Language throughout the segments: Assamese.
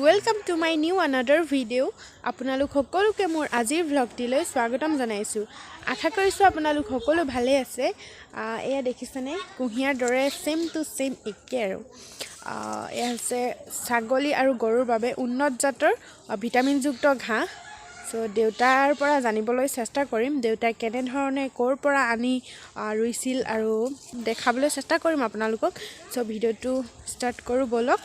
welcome to my new another video. আপোনালোক সকলোকে মোৰ আজিৰ ভ্লগটিলৈ স্বাগতম জনাইছো। আশা কৰিছো আপোনালোক সকলো ভালে আছে। এয়া দেখিছেনে কুহিয়াৰ দৰে সেম টু সেম একে আৰু এয়া আছে ছাগলী আৰু গৰুৰ বাবে উন্নত জাতৰ ভিটামিনযুক্ত ঘাঁহ। সো দেউতাৰ পৰা জানিবলৈ চেষ্টা কৰিম দেউতাই কেনে ধৰণে কোৰ পৰা আনি ৰুইছিল আৰু দেখাবলৈ চেষ্টা কৰিম আপোনালোকক। সো ভিডিওটো ষ্টাৰ্ট কৰো বলক।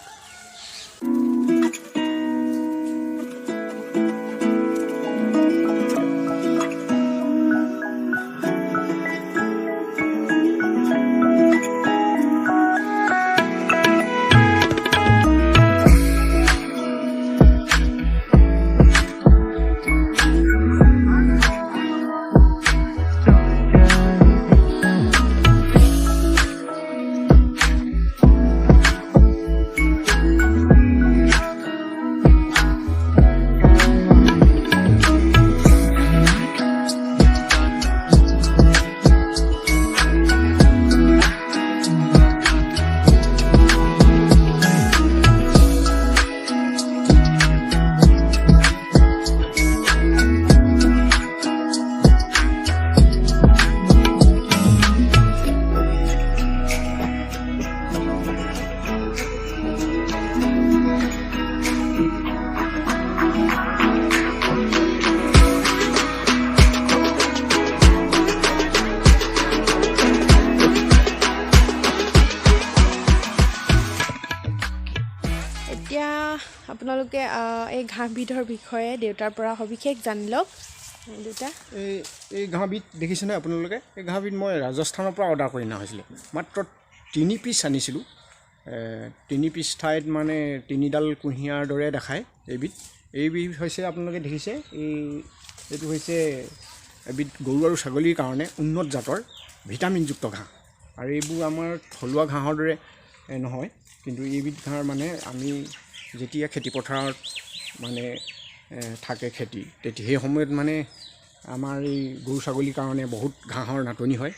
আপোনালোকে এই ঘাঁহবিধৰ বিষয়ে দেউতাৰ পৰা সবিশেষ জানি লওক। দেউতা এই ঘাঁহবিধ দেখিছেনে আপোনালোকে? এই ঘাঁহবিধ মই ৰাজস্থানৰ পৰা অৰ্ডাৰ কৰি অনা হৈছিলে। মাত্ৰ 3 পিচ আনিছিলোঁ। 3 পিচ ঠাইত মানে 3ডাল কুঁহিয়াৰ দৰে দেখায়। এইবিধ হৈছে আপোনালোকে দেখিছে এইটো হৈছে এবিধ গৰু আৰু ছাগলীৰ কাৰণে উন্নত জাতৰ ভিটামিনযুক্ত ঘাঁহ। আৰু এইবোৰ আমাৰ থলুৱা ঘাঁহৰ দৰে নহয়, কিন্তু এইবিধ ঘাঁহ মানে আমি যেতিয়া খেতি পথাৰত মানে থাকে খেতি তেতিয়া সেই সময়ত মানে আমাৰ এই গৰু ছাগলীৰ কাৰণে বহুত ঘাঁহৰ নাটনি হয়।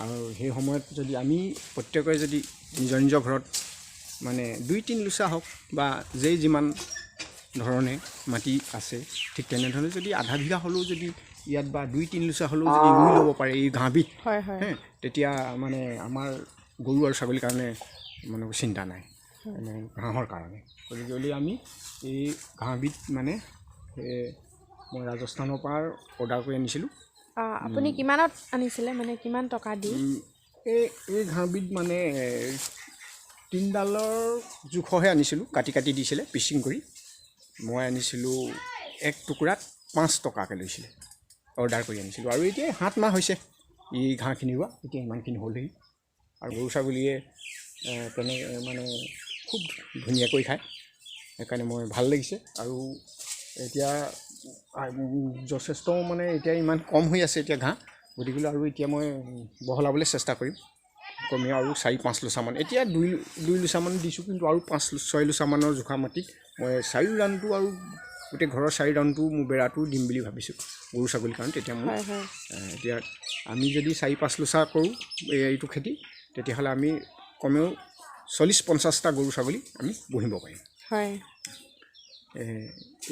আৰু সেই সময়ত যদি আমি প্ৰত্যেকৰে যদি নিজৰ নিজৰ ঘৰত মানে 2-3 লুচা হওক বা যিমান ধৰণে মাটি আছে ঠিক তেনেধৰণে যদি আধা বিঘা হ'লেও যদি ইয়াত বা 2-3 লুচা হ'লেও যদি ৰুই ল'ব পাৰে এই ঘাঁহবিধ, তেতিয়া মানে আমাৰ গৰু আৰু ছাগলীৰ কাৰণে মানে চিন্তা নাই মানে ঘাঁহৰ কাৰণে। গতিকে আমি এই ঘাঁহবিধ মানে মই ৰাজস্থানৰ পৰা অৰ্ডাৰ কৰি আনিছিলোঁ। আপুনি কিমানত আনিছিলে, মানে কিমান টকা দি? এই ঘাঁহবিধ মানে 3ডালৰ জোখহে আনিছিলোঁ, কাটি দিছিলে পিচিং কৰি। মই আনিছিলোঁ 1 টুকুৰাত 5 টকাকৈ লৈছিলে, অৰ্ডাৰ কৰি আনিছিলোঁ। আৰু এতিয়া 7 মাহ হৈছে এই ঘাঁহখিনি ৰোৱা, এতিয়া ইমানখিনি হ'লহি। আৰু গৰু ছাগলীয়ে তেনে মানে খুব ধুনীয়াকৈ খায়, সেইকাৰণে মই ভাল লাগিছে। আৰু এতিয়া যথেষ্ট মানে এতিয়া ইমান কম হৈ আছে এতিয়া ঘাঁহ, গতিকে আৰু এতিয়া মই বহলাবলৈ চেষ্টা কৰিম। কমেও আৰু 4-5 লুচামান, এতিয়া 2 লুচামান দিছোঁ, কিন্তু আৰু 5-6 লুচামানৰ জোখা মাটিত মই 4 ৰাউণ্ডটো আৰু গোটেই ঘৰৰ 4 ৰাউণ্ডটো মোৰ বেৰাটো দিম বুলি ভাবিছোঁ গৰু ছাগলীৰ কাৰণে। তেতিয়া মোৰ এতিয়া আমি যদি 4-5 লুচা কৰোঁ এইটো খেতি, তেতিয়াহ'লে আমি কমেও 40-50টা গৰু ছাগলী আমি পুহিব পাৰিম। হয়,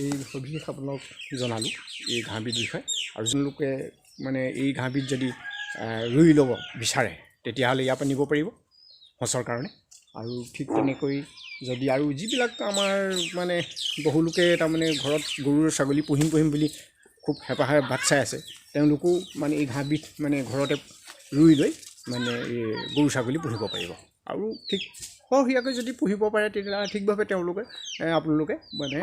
এই সবিশেষ আপোনালোক জনালোঁ এই ঘাঁহবিধ বিষয়ে। আৰু যোনলোকে মানে এই ঘাঁহবিধ যদি ৰুই ল'ব বিচাৰে তেতিয়াহ'লে ইয়াৰ পৰা নিব পাৰিব সঁচৰ কাৰণে। আৰু ঠিক তেনেকৈ যদি আৰু যিবিলাক আমাৰ মানে বহুলোকে তাৰমানে ঘৰত গৰু ছাগলী পুহিম বুলি খুব হেঁপাহেৰে বাট চাই আছে, তেওঁলোকেও মানে এই ঘাঁহবিধ মানে ঘৰতে ৰুই লৈ মানে এই গৰু ছাগলী পুহিব পাৰিব। আৰু ঠিক সৰহীয়াকৈ যদি পুহিব পাৰে তেতিয়াহ'লে ঠিকভাৱে আপোনালোকে মানে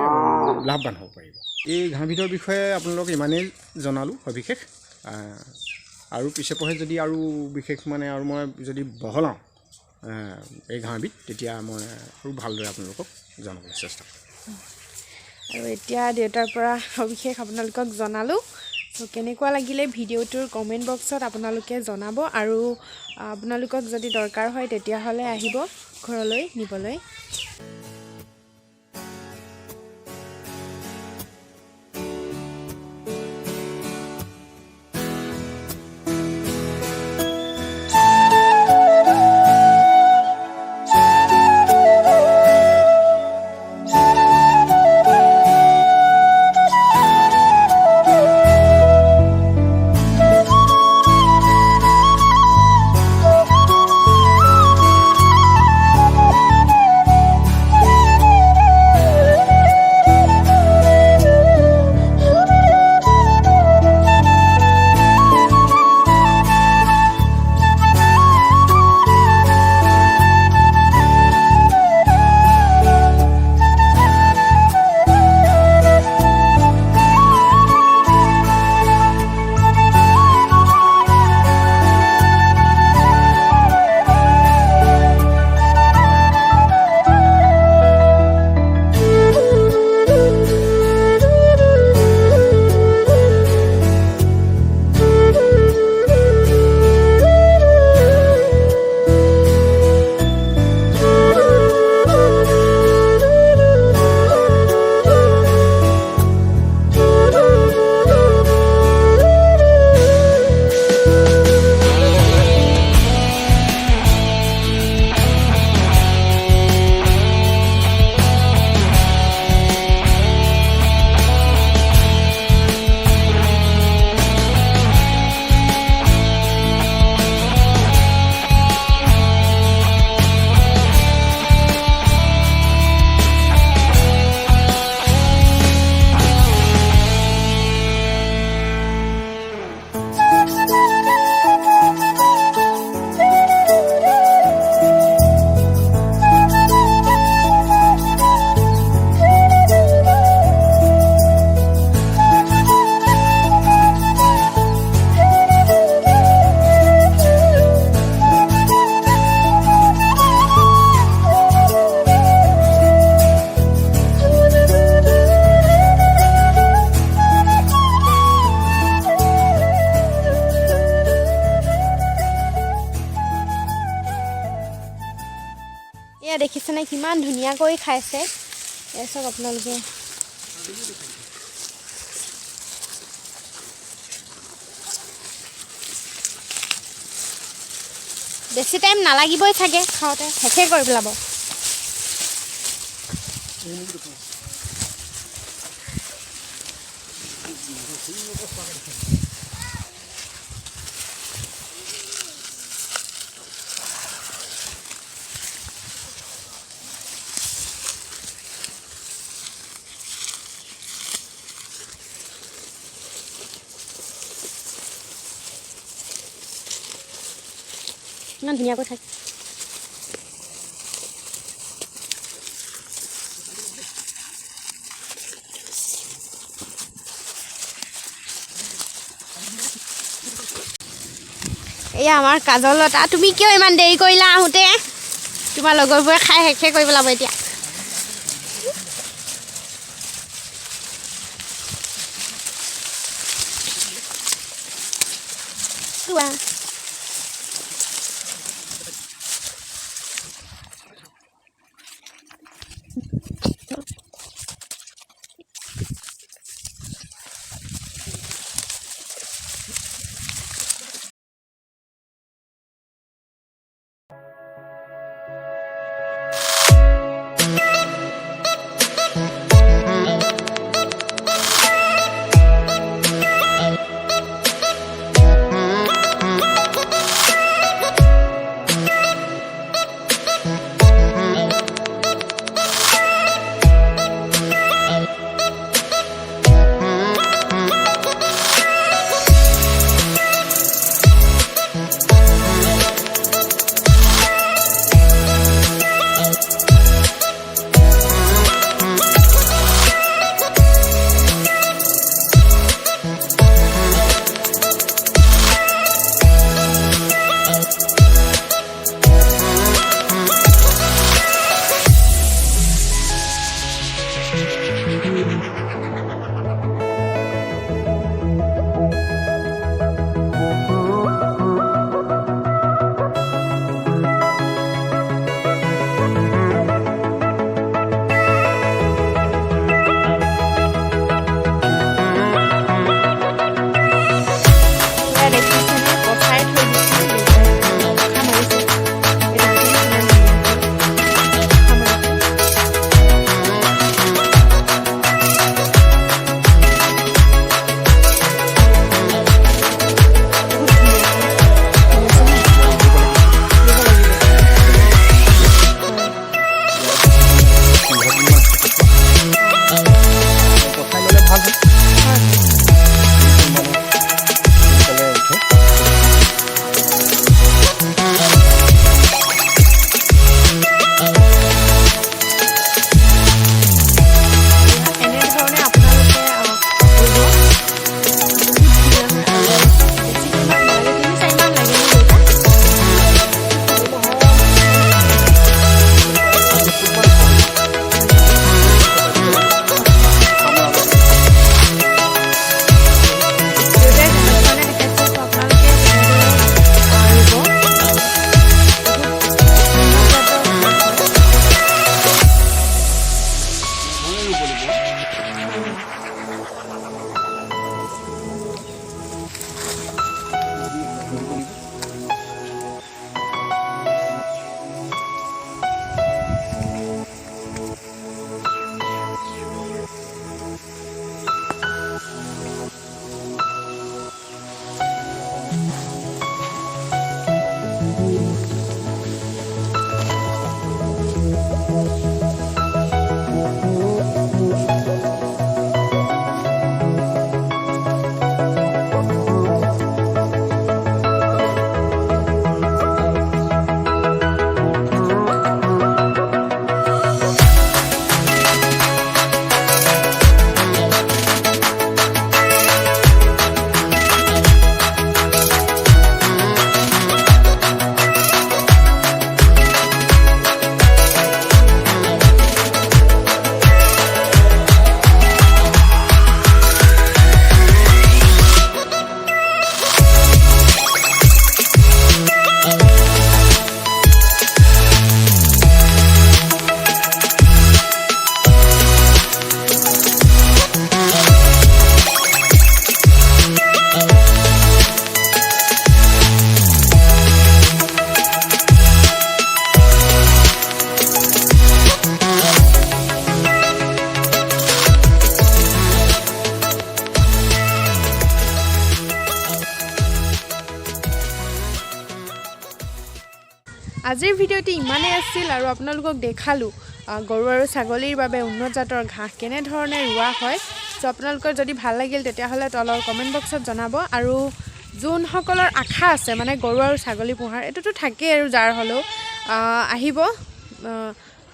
লাভৱান হ'ব পাৰিব। এই ঘাঁহবিধৰ বিষয়ে আপোনালোকে ইমানেই জনালোঁ সবিশেষ। আৰু পিছে পৰে যদি আৰু বিশেষ মানে আৰু মই যদি বহলাওঁ এই ঘাঁহবিধ, তেতিয়া মই আৰু ভালদৰে আপোনালোকক জনাবলৈ চেষ্টা কৰিম। আৰু এতিয়া দেউতাৰ পৰা সবিশেষ আপোনালোকক জনালোঁ। তো কেনেকুৱা লাগিলে ভিডিঅ'টোৰ কমেণ্ট বক্সত আপোনালোকে জনাব। আৰু আপোনালোকক যদি দৰকাৰ হয় তেতিয়াহ'লে আহিব ঘৰলৈ নিবলৈ। ইমান ধুনীয়াকৈ খাইছে এয়া চাওক আপোনালোকে বেছি টাইম নালাগিবই থাকে খাওঁতে শেষে কৰি পেলাব ইমান ধুনীয়াকৈ খায় এয়া আমাৰ কাজলতা তুমি কিয় ইমান দেৰি কৰিলা আহোঁতে তোমাৰ লগৰবোৰে খাই শেষে কৰি পেলাব এতিয়া আজিৰ ভিডিঅ'টি ইমানেই আছিল আৰু আপোনালোকক দেখালোঁ গৰু আৰু ছাগলীৰ বাবে উন্নত জাতৰ ঘাঁহ কেনেধৰণে ৰোৱা হয়। চ' আপোনালোকৰ যদি ভাল লাগিল তেতিয়াহ'লে তলৰ কমেণ্ট বক্সত জনাব। আৰু যোনসকলৰ আশা আছে মানে গৰু আৰু ছাগলী পোহাৰ, এইটোতো থাকেই আৰু যাৰ হ'লেও আহিব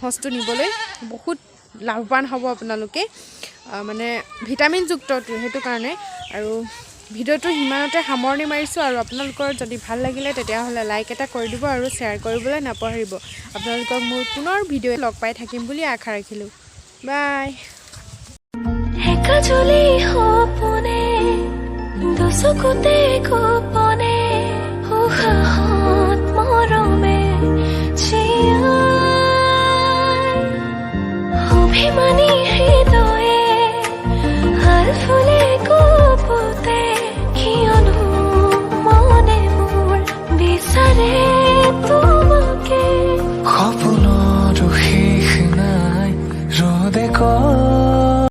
সঁচটো নিবলৈ। বহুত লাভৱান হ'ব আপোনালোকে, মানে ভিটামিনযুক্তটো সেইটো কাৰণে। আৰু ভিডিঅ'টো সিমানতে সামৰণি মাৰিছোঁ। আৰু আপোনালোকৰ যদি ভাল লাগিলে তেতিয়াহ'লে লাইক এটা কৰি দিব আৰু শ্বেয়াৰ কৰিবলৈ নাপাহৰিব। আপোনালোকক মোৰ পুনৰ ভিডিঅ' লগ পাই থাকিম বুলি আশা ৰাখিলোঁ। বাই। একা জ্বলি সপোনে দুচকুতে